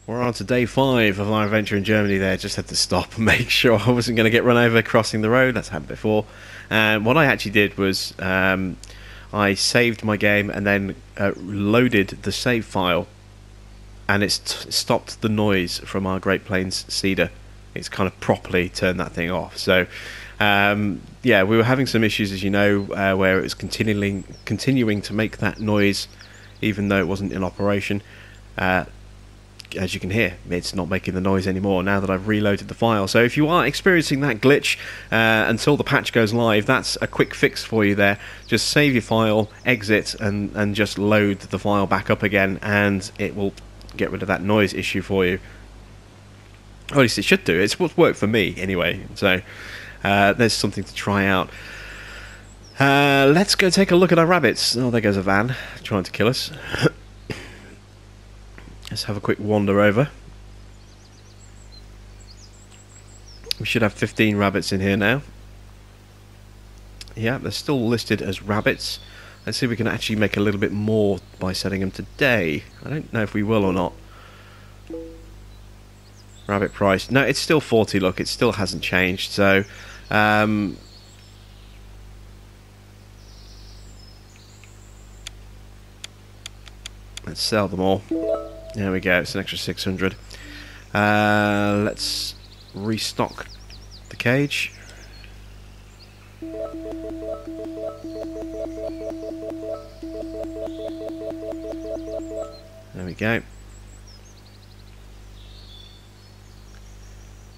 We're on to day 5 of our adventure in Germany there. Just had to stop and make sure I wasn't going to get run over crossing the road. That's happened before. And what I actually did was I saved my game and then loaded the save file, and it's stopped the noise from our Great Plains Cedar. It's kind of properly turned that thing off. So yeah, we were having some issues, as you know, where it was continuing to make that noise even though it wasn't in operation. As you can hear, it's not making the noise anymore now that I've reloaded the file. So if you are experiencing that glitch until the patch goes live, that's a quick fix for you there. Just save your file, exit, and just load the file back up again, and it will get rid of that noise issue for you. Or at least it should do. It's what's worked for me anyway. So there's something to try out. Let's go take a look at our rabbits. Oh, there goes a van trying to kill us. Let's have a quick wander over. We should have 15 rabbits in here now. Yeah, they're still listed as rabbits. Let's see if we can actually make a little bit more by setting them today. I don't know if we will or not. Rabbit price. No, it's still 40, look. It still hasn't changed. So, let's sell them all. There we go, it's an extra 600. Let's restock the cage. There we go.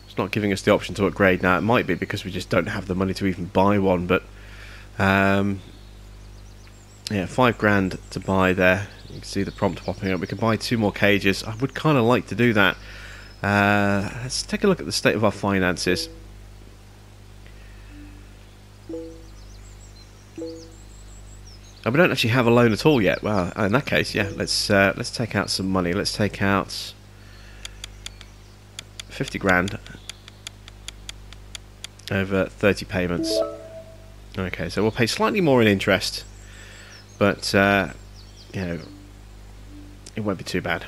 It's not giving us the option to upgrade now. It might be because we just don't have the money to even buy one, but yeah, £5 to buy there. You can see the prompt popping up. We can buy 2 more cages. I would kind of like to do that. Let's take a look at the state of our finances. Oh, we don't actually have a loan at all yet. Well, in that case, yeah, let's take out some money. Let's take out 50 grand over 30 payments. Okay, so we'll pay slightly more in interest, but you know, it won't be too bad.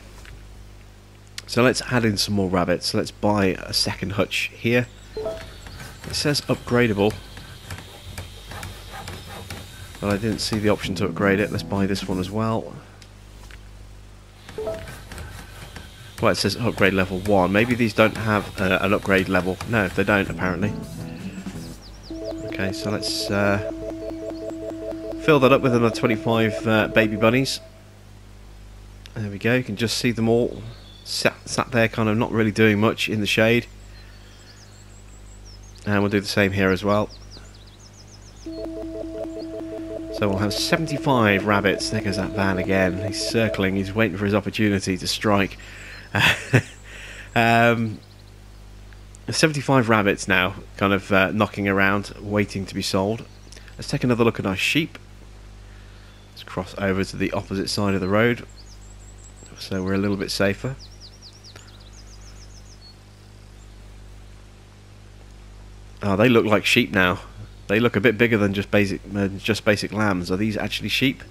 So let's add in some more rabbits. Let's buy a second hutch here. It says upgradable, but I didn't see the option to upgrade it. Let's buy this one as well. Well, it says upgrade level 1. Maybe these don't have an upgrade level. No, they don't, apparently. Okay, so let's fill that up with another 25 baby bunnies. There we go. You can just see them all sat there, kind of not really doing much in the shade. And we'll do the same here as well. So we'll have 75 rabbits. There goes that van again. He's circling. He's waiting for his opportunity to strike. 75 rabbits now, kind of knocking around, waiting to be sold. Let's take another look at our sheep. Let's cross over to the opposite side of the road, so we're a little bit safer. Oh, they look like sheep now. They look a bit bigger than just basic lambs. Are these actually sheep?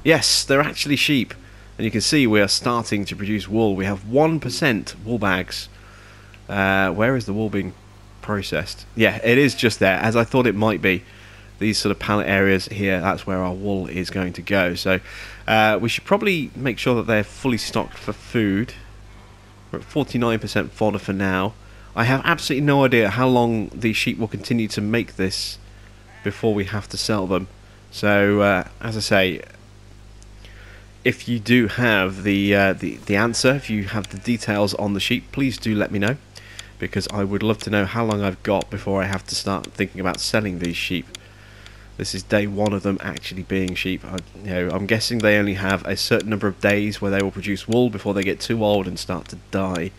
Yes, they're actually sheep. And you can see we are starting to produce wool. We have 1% wool bags. Where is the wool being processed? Yeah, it is just there, as I thought it might be. These sort of pallet areas here, that's where our wool is going to go. So we should probably make sure that they're fully stocked for food. We're at 49% fodder for now. I have absolutely no idea how long these sheep will continue to make this before we have to sell them. So as I say, if you do have the answer, if you have the details on the sheep, please do let me know, because I would love to know how long I've got before I have to start thinking about selling these sheep. This is day 1 of them actually being sheep. I'm guessing they only have a certain number of days where they will produce wool before they get too old and start to die.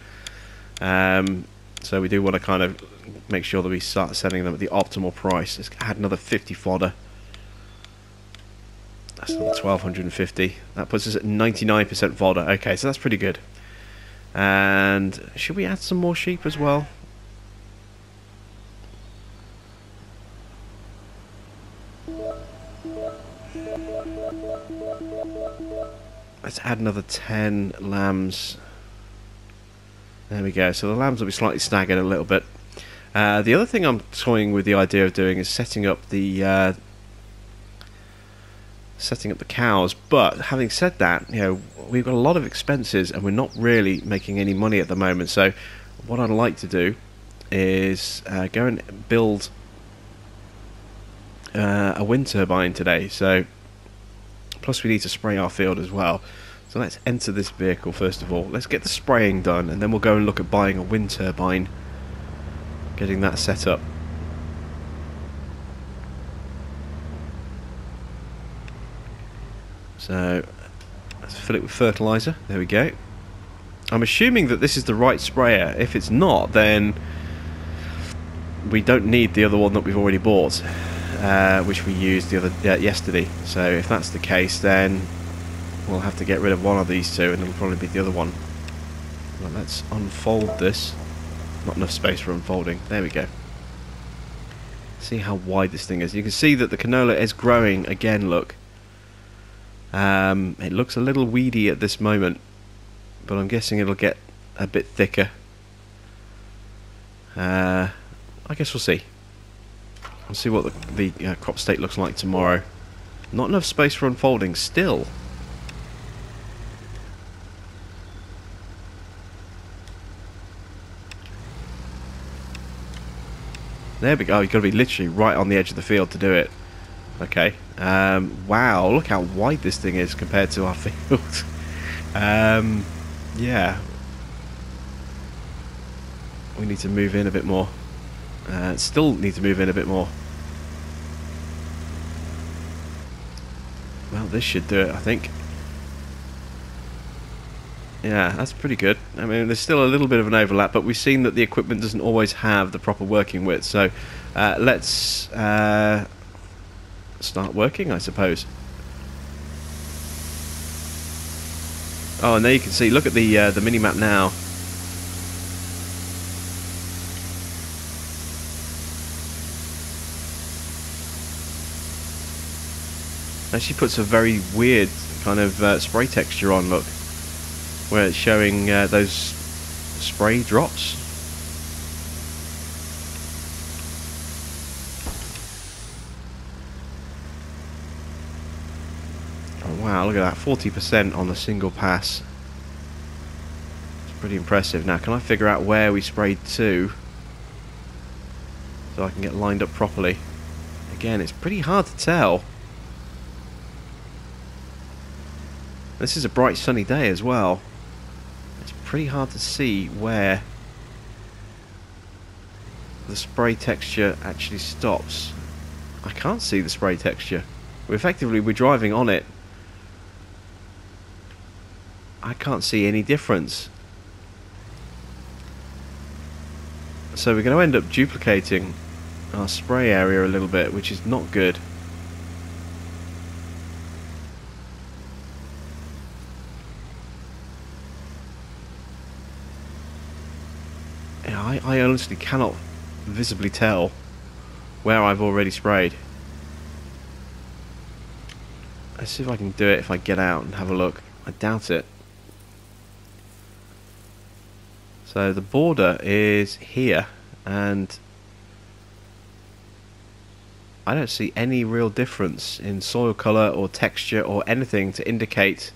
So we do want to kind of make sure that we start selling them at the optimal price. Let's add another 50 fodder. That's another 1250. That puts us at 99% fodder. Okay, so that's pretty good. And should we add some more sheep as well? Let's add another 10 lambs. There we go. So the lambs will be slightly staggered a little bit. The other thing I'm toying with the idea of doing is setting up the cows. But having said that, you know, we've got a lot of expenses and we're not really making any money at the moment. So what I'd like to do is go and build a wind turbine today. So plus we need to spray our field as well. So let's enter this vehicle first of all. Let's get the spraying done, and then we'll go and look at buying a wind turbine, getting that set up. So let's fill it with fertilizer. There we go. I'm assuming that this is the right sprayer. If it's not, then we don't need the other one that we've already bought, which we used yesterday. So if that's the case, then we'll have to get rid of one of these two, and it'll probably be the other one. Well, let's unfold this. Not enough space for unfolding. There we go. See how wide this thing is. You can see that the canola is growing again. Look. It looks a little weedy at this moment, but I'm guessing it'll get a bit thicker. I guess we'll see. We'll see what the crop state looks like tomorrow. Not enough space for unfolding still. There we go. You've got to be literally right on the edge of the field to do it. Okay. Wow, look how wide this thing is compared to our field. Yeah. We need to move in a bit more. Still need to move in a bit more. Well, this should do it, I think. Yeah, that's pretty good. I mean, there's still a little bit of an overlap, but we've seen that the equipment doesn't always have the proper working width. So let's start working, I suppose. Oh, and there you can see, look at the mini-map now. Actually puts a very weird kind of spray texture on, look. Where it's showing those spray drops. Oh wow, look at that, 40% on a single pass. It's pretty impressive. Now, can I figure out where we sprayed to, so I can get lined up properly? Again, it's pretty hard to tell. This is a bright sunny day as well. It's pretty hard to see where the spray texture actually stops. I can't see the spray texture. We're driving on it. I can't see any difference. So we're going to end up duplicating our spray area a little bit, which is not good. I honestly cannot visibly tell where I've already sprayed. Let's see if I can do it if I get out and have a look. I doubt it. So the border is here, and I don't see any real difference in soil colour or texture or anything to indicate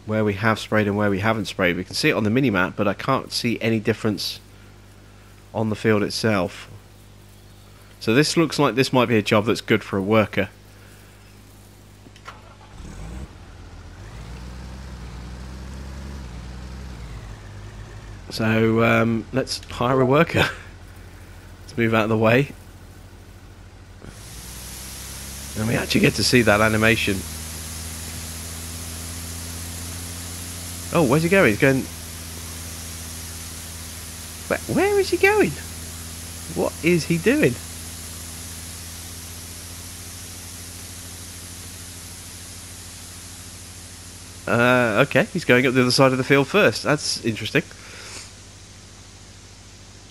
where we have sprayed and where we haven't sprayed. We can see it on the mini-map, but I can't see any difference on the field itself. So this looks like this might be a job that's good for a worker. So let's hire a worker. Let's move out of the way. And we actually get to see that animation. Oh, where's he going? He's going... Where is he going? What is he doing? Okay, he's going up the other side of the field first. That's interesting.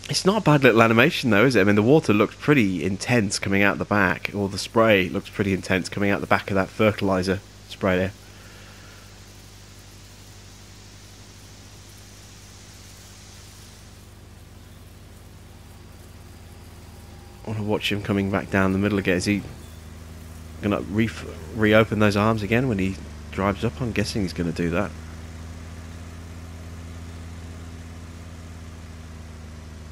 It's not a bad little animation though, is it? I mean, the water looks pretty intense coming out the back, or the spray looks pretty intense coming out the back of that fertilizer spray there. I want to watch him coming back down the middle again. Is he going to reopen those arms again when he drives up? I'm guessing he's going to do that.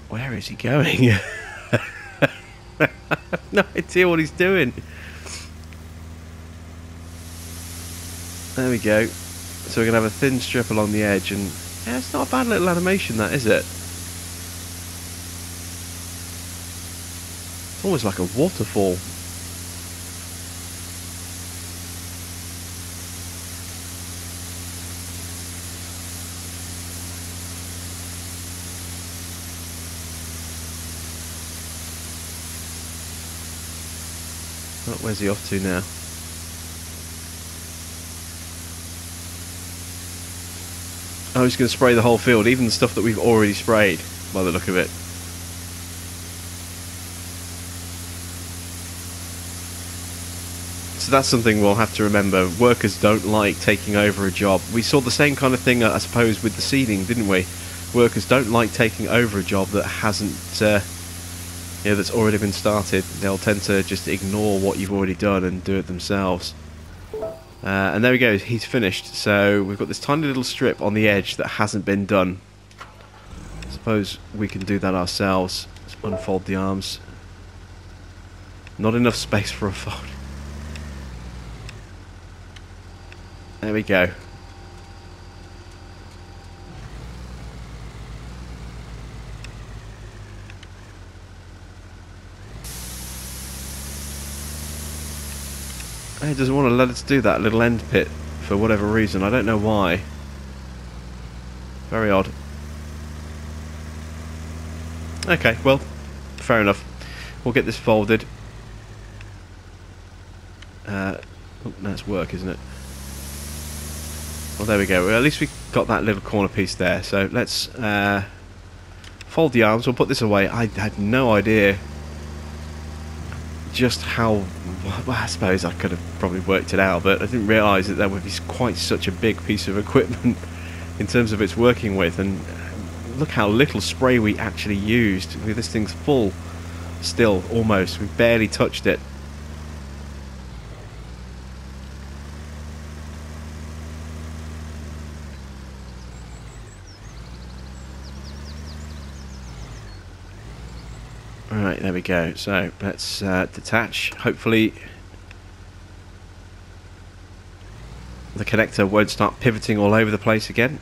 Where is he going? I have no idea what he's doing. There we go. So we're going to have a thin strip along the edge, and yeah, it's not a bad little animation, that, is it? It's almost like a waterfall. Oh, where's he off to now? Oh, he's going to spray the whole field, even the stuff that we've already sprayed, by the look of it. So that's something we'll have to remember. Workers don't like taking over a job. We saw the same kind of thing, I suppose, with the seeding, didn't we? Workers don't like taking over a job that hasn't, that's already been started. They'll tend to just ignore what you've already done and do it themselves. And there we go, he's finished. So we've got this tiny little strip on the edge that hasn't been done. I suppose we can do that ourselves. Let's unfold the arms. Not enough space for a fold. There we go. He doesn't want to let us do that little end pit for whatever reason. I don't know why. Very odd. Okay, well, fair enough. We'll get this folded. Oh, that's work, isn't it? Well, there we go. Well, at least we got that little corner piece there. So let's fold the arms. We'll put this away. I had no idea just how... Well, I suppose I could have probably worked it out, but I didn't realise that would be quite such a big piece of equipment in terms of its working with. And look how little spray we actually used. This thing's full still, almost. We barely touched it. Alright, there we go. So let's detach. Hopefully the connector won't start pivoting all over the place again.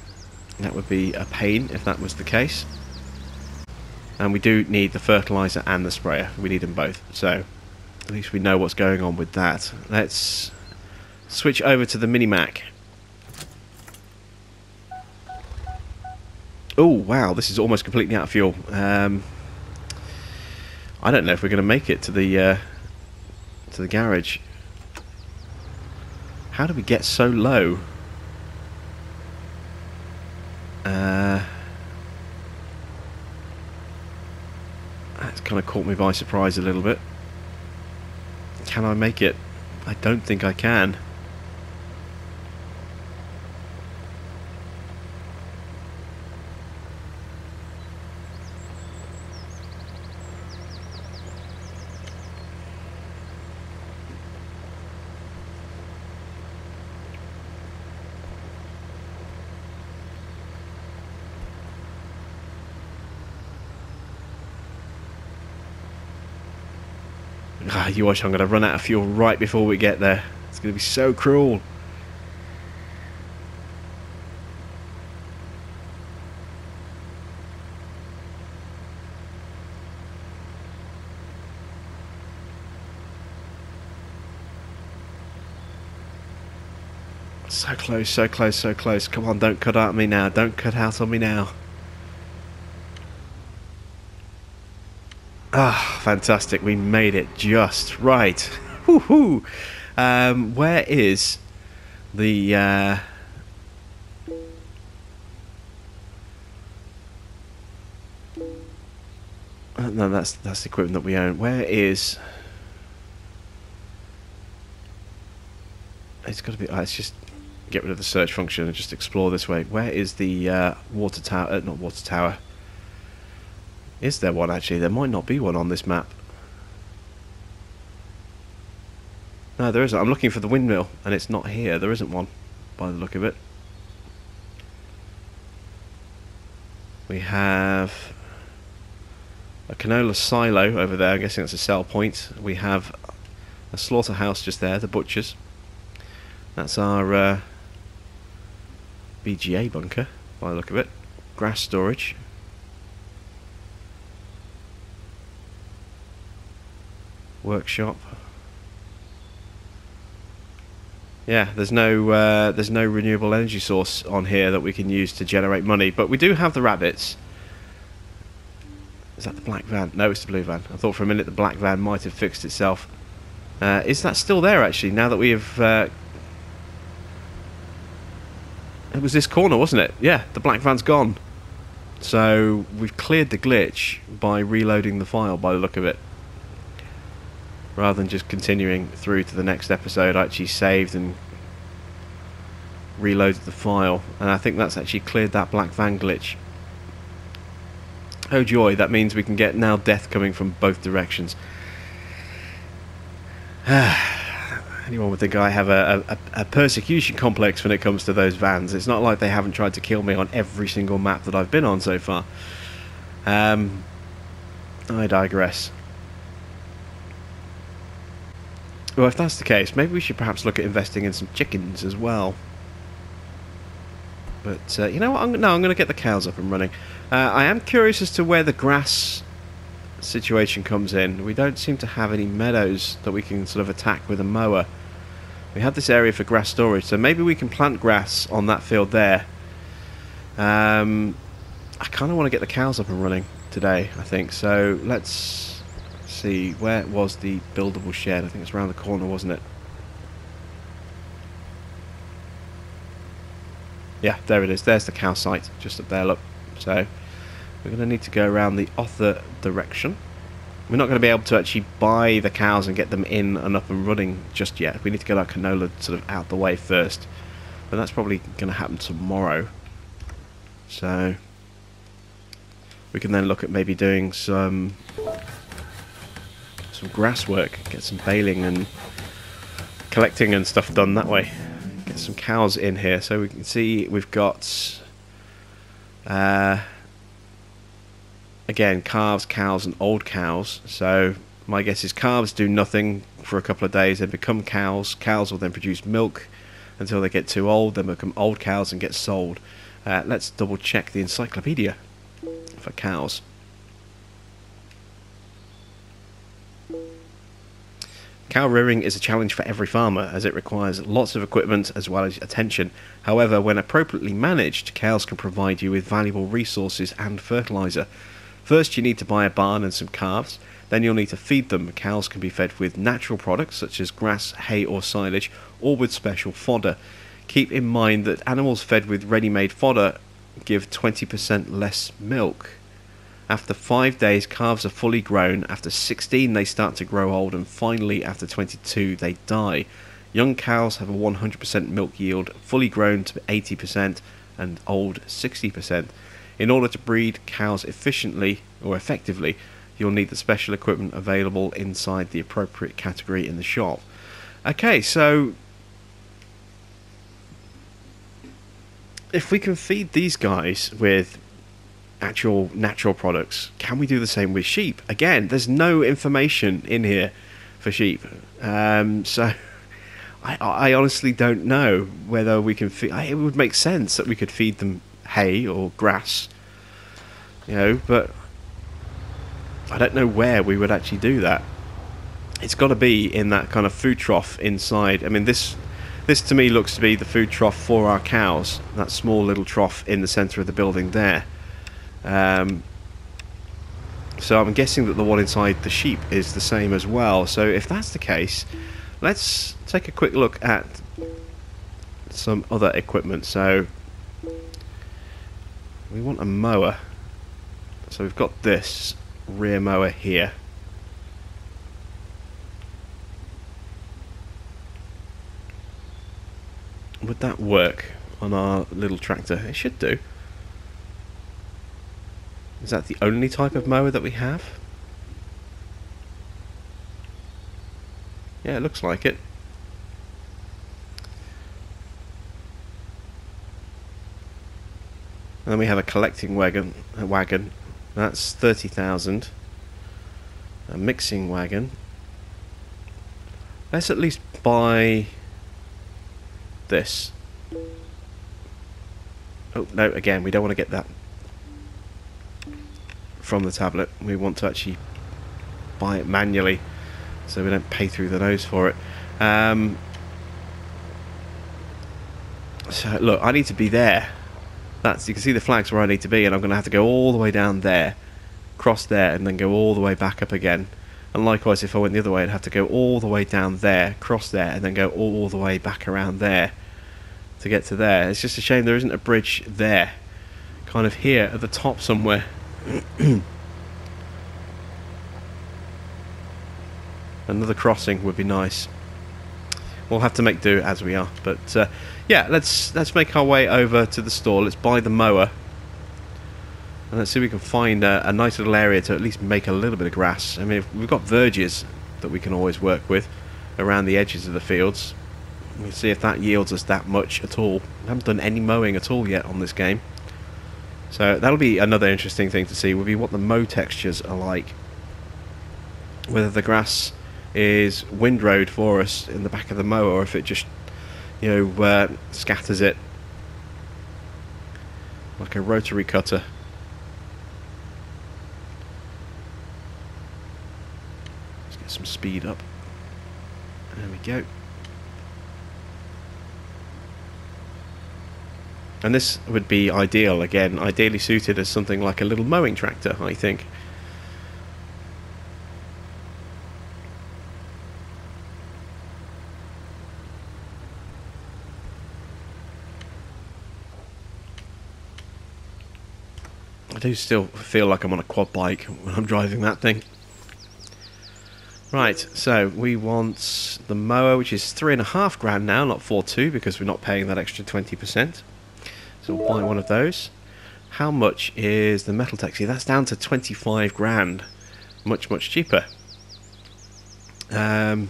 That would be a pain if that was the case. And we do need the fertilizer and the sprayer. We need them both. So at least we know what's going on with that. Let's switch over to the Mini-Mac. Oh wow, this is almost completely out of fuel. I don't know if we're going to make it to the garage. How do we get so low? That's kind of caught me by surprise a little bit. Can I make it? I don't think I can. You watch, I'm going to run out of fuel right before we get there. It's going to be so cruel. So close, so close, so close. Come on, don't cut out on me now. Don't cut out on me now. Ah, fantastic. We made it just right. Woohoo! Where is the... No, that's the equipment that we own. Where is... It's got to be... let's just get rid of the search function and just explore this way. Where is the water tower? Not water tower. Is there one actually? There might not be one on this map. No, there isn't. I'm looking for the windmill, and it's not here. There isn't one, by the look of it. We have a canola silo over there. I'm guessing that's a sell point. We have a slaughterhouse just there, the butchers. That's our BGA bunker, by the look of it. Grass storage. Workshop. Yeah, there's no renewable energy source on here that we can use to generate money, but we do have the rabbits. Is that the black van? No, it's the blue van. I thought for a minute the black van might have fixed itself. Is that still there, actually, now that we have... It was this corner, wasn't it? Yeah, the black van's gone. So we've cleared the glitch by reloading the file, by the look of it. Rather than just continuing through to the next episode, I actually saved and reloaded the file. And I think that's actually cleared that black van glitch. Oh joy, that means we can get now death coming from both directions. Anyone would think I have a persecution complex when it comes to those vans. It's not like they haven't tried to kill me on every single map that I've been on so far. I digress. Well, if that's the case, maybe we should perhaps look at investing in some chickens as well. But you know what? I'm going to get the cows up and running. I am curious as to where the grass situation comes in. We don't seem to have any meadows that we can sort of attack with a mower. We have this area for grass storage, so maybe we can plant grass on that field there. I kind of want to get the cows up and running today, I think. So let's see, where was the buildable shed? I think it's around the corner, wasn't it? Yeah, there it is. There's the cow site, just up there, look. So we're going to need to go around the other direction. We're not going to be able to actually buy the cows and get them in and up and running just yet. We need to get our canola sort of out the way first. But that's probably going to happen tomorrow. So we can then look at maybe doing some grass work, get some baling and collecting and stuff done that way. Get some cows in here so we can see we've got again, calves, cows and old cows. So my guess is calves do nothing for a couple of days and become cows. Cows will then produce milk until they get too old, then become old cows and get sold. Let's double check the encyclopedia for cows. Cow rearing is a challenge for every farmer as it requires lots of equipment as well as attention. However, when appropriately managed, cows can provide you with valuable resources and fertilizer. First, you need to buy a barn and some calves. Then you'll need to feed them. Cows can be fed with natural products such as grass, hay or silage, or with special fodder. Keep in mind that animals fed with ready-made fodder give 20% less milk. After 5 days, calves are fully grown. After 16, they start to grow old, and finally, after 22, they die. Young cows have a 100% milk yield, fully grown to 80%, and old 60%. In order to breed cows efficiently or effectively, you'll need the special equipment available inside the appropriate category in the shop. Okay, so if we can feed these guys with actual natural products, can we do the same with sheep? Again, there's no information in here for sheep, so I honestly don't know whether we can feed. It would make sense that we could feed them hay or grass, you know, but I don't know where we would actually do that. It's got to be in that kind of food trough inside. I mean, this to me looks to be the food trough for our cows, that small little trough in the centre of the building there. So I'm guessing that the one inside the sheep is the same as well. So if that's the case, let's take a quick look at some other equipment. So we want a mower. So we've got this rear mower here. Would that work on our little tractor? It should do. Is that the only type of mower that we have? Yeah, it looks like it. And then we have a collecting wagon. That's 30,000. A mixing wagon. Let's at least buy this. Oh no! Again, we don't want to get that from the tablet. We want to actually buy it manually, so we don't pay through the nose for it. So look, I need to be there. You can see the flags where I need to be, and I'm going to have to go all the way down there, cross there, and then go all the way back up again. And likewise, if I went the other way, I'd have to go all the way down there, cross there, and then go all the way back around there to get to there. It's just a shame there isn't a bridge there, kind of here at the top somewhere. Another crossing would be nice. We'll have to make do as we are, but yeah, let's make our way over to the store. Let's buy the mower, and let's see if we can find a nice little area to at least make a little bit of grass. I mean, we've got verges that we can always work with around the edges of the fields. We'll see if that yields us that much at all. We haven't done any mowing at all yet on this game, so that'll be another interesting thing to see. Will be what the mow textures are like. Whether the grass is windrowed for us in the back of the mower, or if it just, you know, scatters it like a rotary cutter. Let's get some speed up. There we go. And this would be ideal, again, ideally suited as something like a little mowing tractor, I think. I do still feel like I'm on a quad bike when I'm driving that thing. Right, so we want the mower, which is £3.5 now, not 4.2, because we're not paying that extra 20%. So we'll buy one of those. How much is the metal taxi? That's down to £25. Much, much cheaper. We're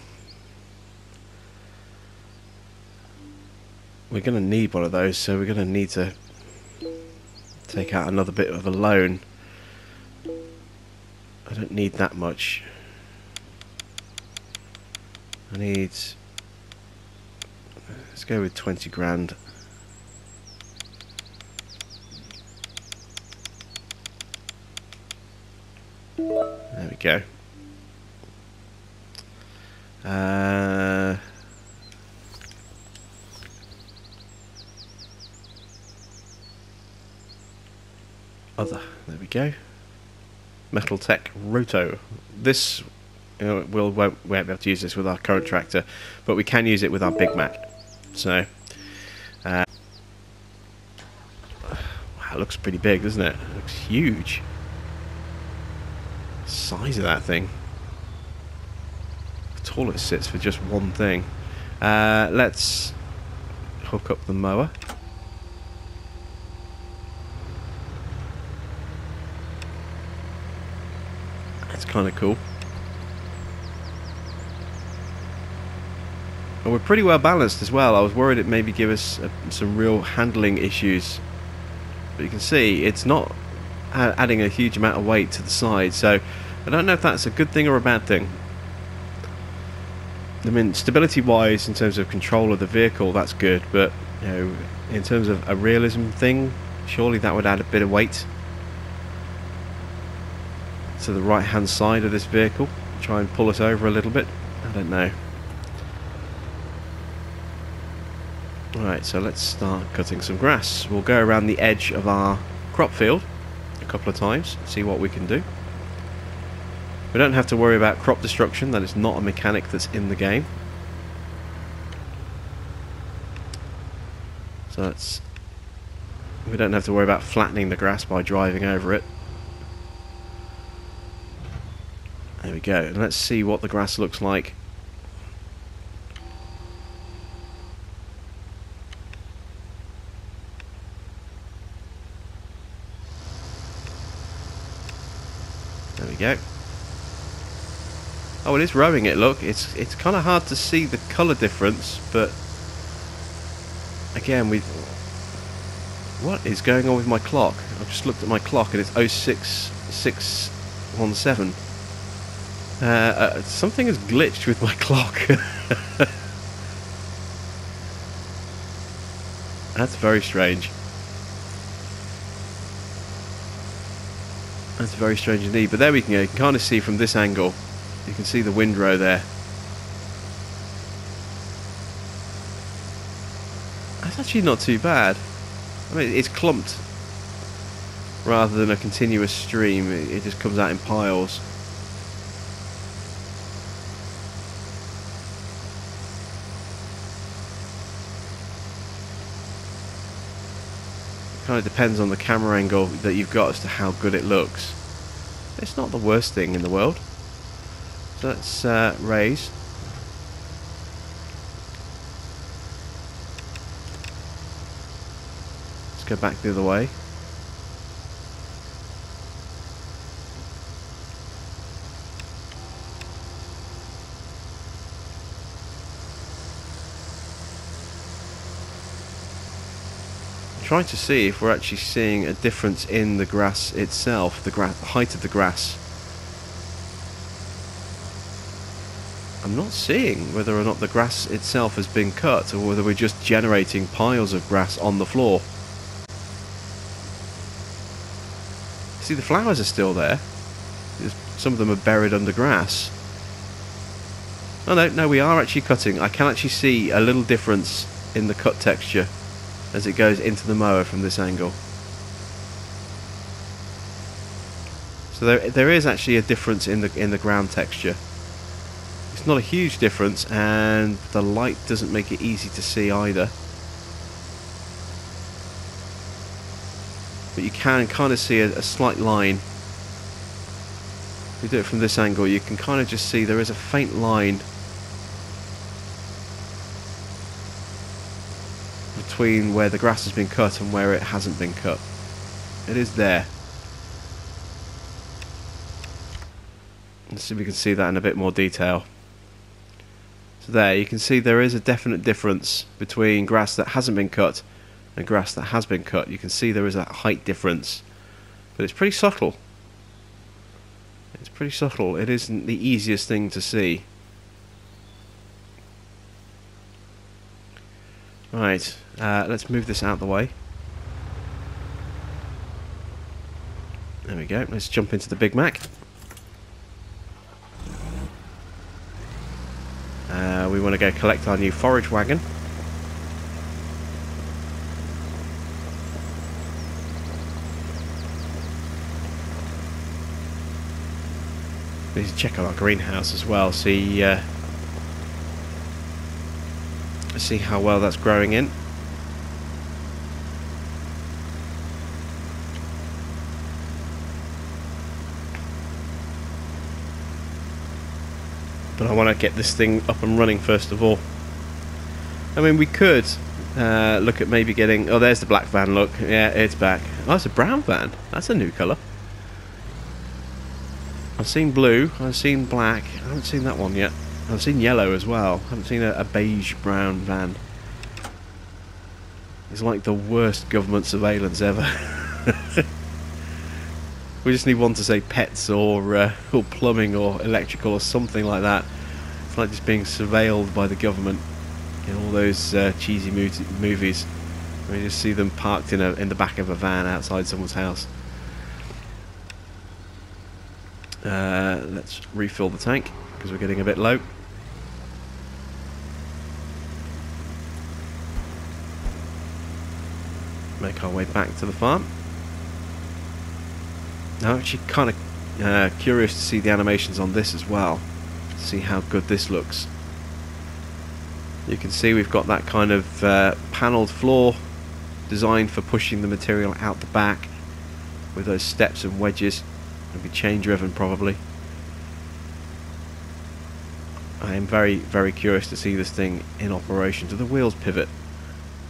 going to need one of those, so we're going to need to take out another bit of a loan. I don't need that much. Let's go with 20 grand. There we go. There we go. Metal Tech Roto. This, you know, we won't be able to use this with our current tractor, but we can use it with our Big Mac. So, wow, it looks pretty big, doesn't it? It looks huge. The size of that thing. How tall it sits for just one thing. Let's hook up the mower. Kind of cool. And we're pretty well balanced as well. I was worried it maybe give us some real handling issues, but you can see it's not adding a huge amount of weight to the side, so I don't know if that's a good thing or a bad thing. I mean, stability wise, in terms of control of the vehicle, that's good, but you know, in terms of a realism thing, surely that would add a bit of weight to the right hand side of this vehicle, try and pull us over a little bit. I don't know. Alright, so let's start cutting some grass. We'll go around the edge of our crop field a couple of times, see what we can do. We don't have to worry about crop destruction, that is not a mechanic that's in the game. So we don't have to worry about flattening the grass by driving over it. There we go, and let's see what the grass looks like. There we go. Oh, it is rowing it, look. It's kind of hard to see the colour difference, but again, What is going on with my clock? I've just looked at my clock and it's 06617. Something has glitched with my clock. That's very strange. That's very strange indeed. But there we can go. You can kind of see from this angle. You can see the windrow there. That's actually not too bad. I mean, it's clumped rather than a continuous stream. It just comes out in piles. Kind of depends on the camera angle that you've got as to how good it looks. It's not the worst thing in the world. So let's raise. Let's go back the other way. Trying to see if we're actually seeing a difference in the grass itself, the height of the grass. I'm not seeing whether or not the grass itself has been cut or whether we're just generating piles of grass on the floor. See, the flowers are still there. Some of them are buried under grass. Oh no, we are actually cutting. I can actually see a little difference in the cut texture as it goes into the mower from this angle. So there is actually a difference in the ground texture. It's not a huge difference, and the light doesn't make it easy to see either. But you can kind of see a slight line. If you do it from this angle, you can kind of just see there is a faint line between where the grass has been cut and where it hasn't been cut. It is there. Let's see if we can see that in a bit more detail. So there, you can see there is a definite difference between grass that hasn't been cut and grass that has been cut. You can see there is a height difference, but it's pretty subtle. It's pretty subtle. It isn't the easiest thing to see. Right, let's move this out of the way. There we go. Let's jump into the Big Mac. We want to go collect our new forage wagon. We need to check on our greenhouse as well, see how well that's growing in. But I want to get this thing up and running first of all. I mean, we could look at maybe getting... Oh, there's the black van, look. Yeah, it's back. Oh, it's a brown van. That's a new colour. I've seen blue, I've seen black. I haven't seen that one yet. I've seen yellow as well. I haven't seen a beige brown van. It's like the worst government surveillance ever. We just need one to say pets or plumbing or electrical or something like that. It's like just being surveilled by the government in all those cheesy movies. We just see them parked in the back of a van outside someone's house. Let's refill the tank because we're getting a bit low. Make our way back to the farm. Now, I'm actually kind of curious to see the animations on this as well. See how good this looks. You can see we've got that kind of panelled floor designed for pushing the material out the back with those steps and wedges. It'll be chain driven probably. I am very, very curious to see this thing in operation. Do the wheels pivot?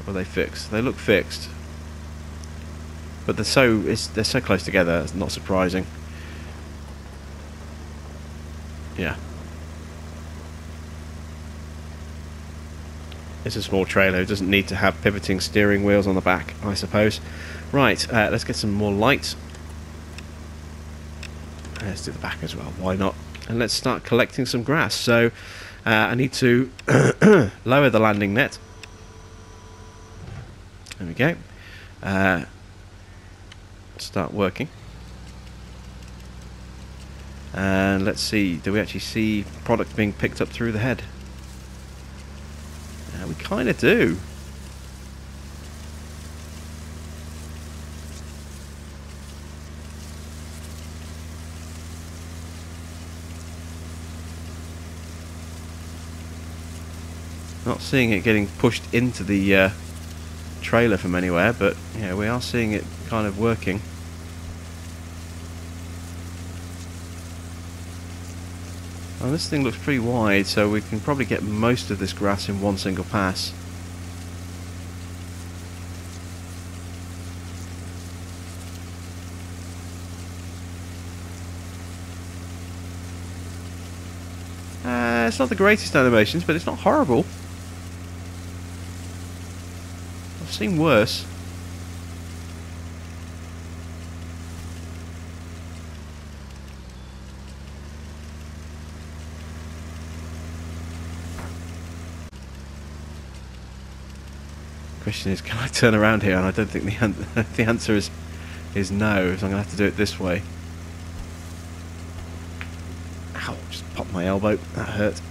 Or are they fixed? They look fixed. But they're so close together, it's not surprising. Yeah. It's a small trailer. It doesn't need to have pivoting steering wheels on the back, I suppose. Right, let's get some more light. Let's do the back as well. Why not? And let's start collecting some grass. So I need to lower the landing net. There we go. Start working. And let's see, do we actually see product being picked up through the head? We kind of do. Not seeing it getting pushed into the trailer from anywhere, but yeah, we are seeing it kind of working. Well, this thing looks pretty wide, so we can probably get most of this grass in one single pass. It's not the greatest animations, but it's not horrible. I've seen worse. Question is, can I turn around here? And I don't think the answer is no, so I'm going to have to do it this way. Ow, just popped my elbow, that hurt.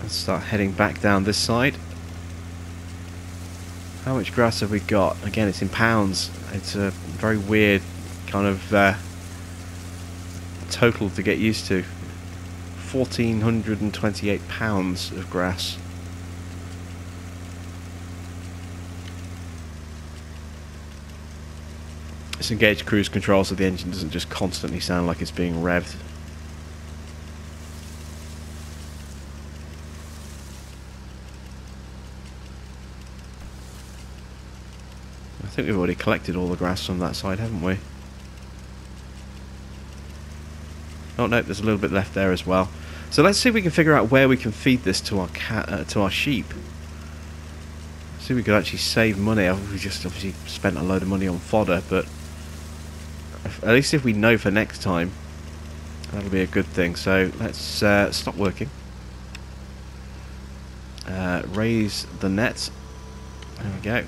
Let's start heading back down this side. How much grass have we got? Again, it's in pounds. It's a very weird kind of total to get used to. 1,428 pounds of grass. Let's engage cruise control so the engine doesn't just constantly sound like it's being revved. I think we've already collected all the grass from that side, haven't we? Oh no, there's a little bit left there as well. So let's see if we can figure out where we can feed this to our sheep. See if we could actually save money. We just obviously spent a load of money on fodder, but at least if we know for next time, that'll be a good thing. So let's stop working. Raise the net. There we go.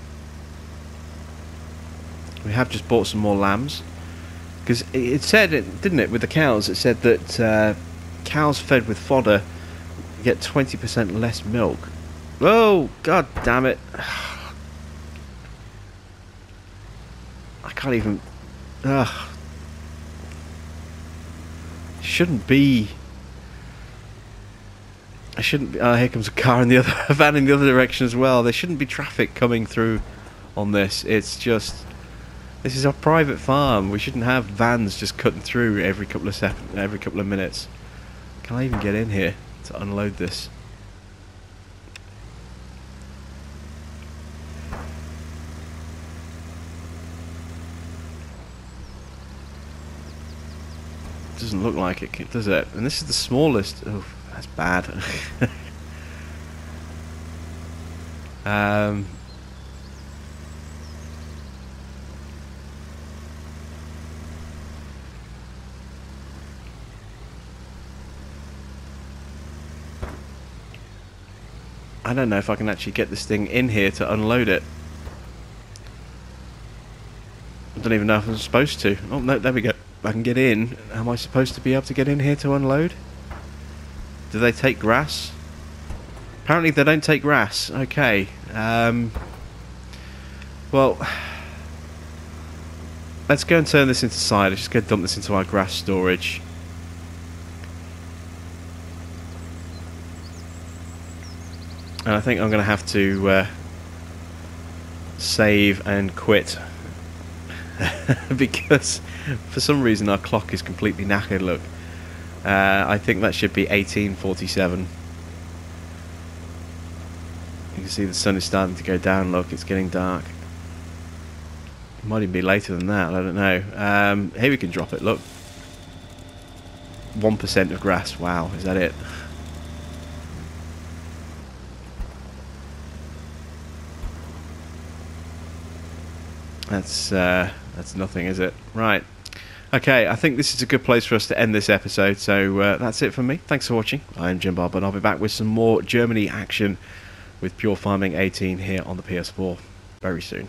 We have just bought some more lambs. Because it said, didn't it, with the cows, it said that cows fed with fodder get 20% less milk. Oh, god damn it. I can't even... Shouldn't be... I shouldn't be... Oh, here comes a car in the other... a van in the other direction as well. There shouldn't be traffic coming through on this. It's just... This is our private farm. We shouldn't have vans just cutting through every couple of minutes. Can I even get in here to unload this? Doesn't look like it, does it? And this is the smallest. Oh, that's bad. I don't know if I can actually get this thing in here to unload it. I don't even know if I'm supposed to. Oh no, there we go. I can get in. Am I supposed to be able to get in here to unload? Do they take grass? Apparently they don't take grass. Okay. Well, let's go and turn this into side. Let's just go dump this into our grass storage. And I think I'm going to have to save and quit. Because for some reason our clock is completely knackered, look. I think that should be 18:47. You can see the sun is starting to go down, look, it's getting dark. It might even be later than that, I don't know. Here we can drop it, look. 1% of grass, wow, is that it? That's nothing, is it? Right. Okay, I think this is a good place for us to end this episode, so that's it from me. Thanks for watching. I'm Jim Bob, and I'll be back with some more Germany action with Pure Farming 18 here on the PS4 very soon.